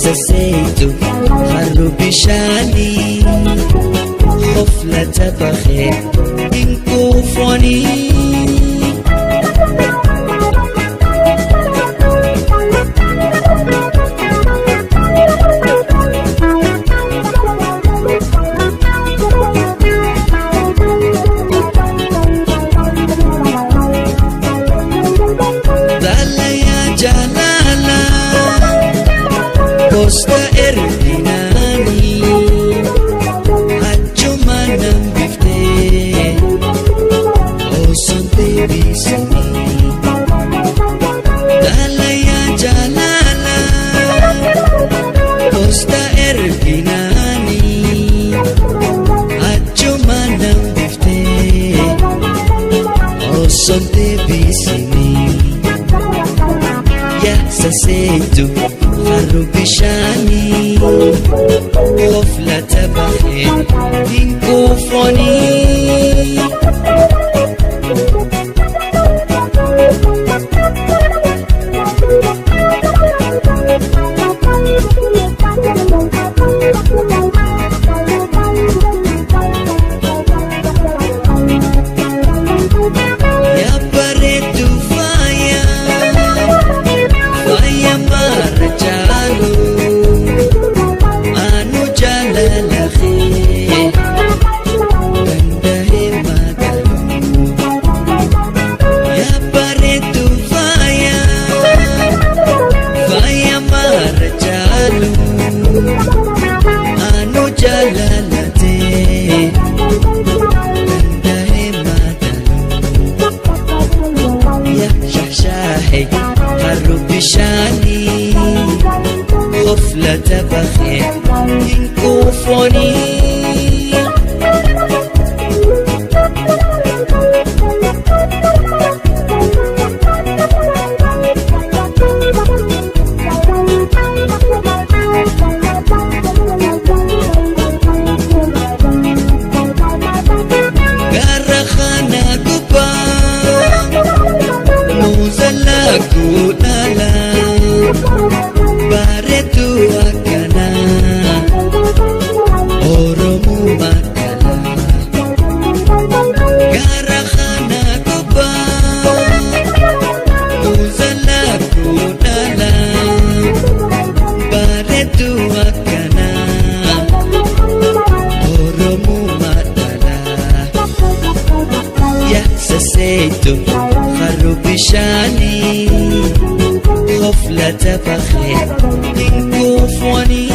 سسيتو خلو بشاني خفلة بخير إنكو فوني Costa Erdinani Hachuma nambifte Oson tebisini Dalaya jalala Costa Erdinani Hachuma nambifte Oson tebisini Ya sasetu خلو بشاني غفلة بخير إنكو فوني خلو بشاني غفلة بخير إنكو فوني Kudala baretu akana oromu makala garakhana kuba uzala kudala baretu akana oromu makala ya sasetu خلو بشاني غفلة بخير إنكو فوني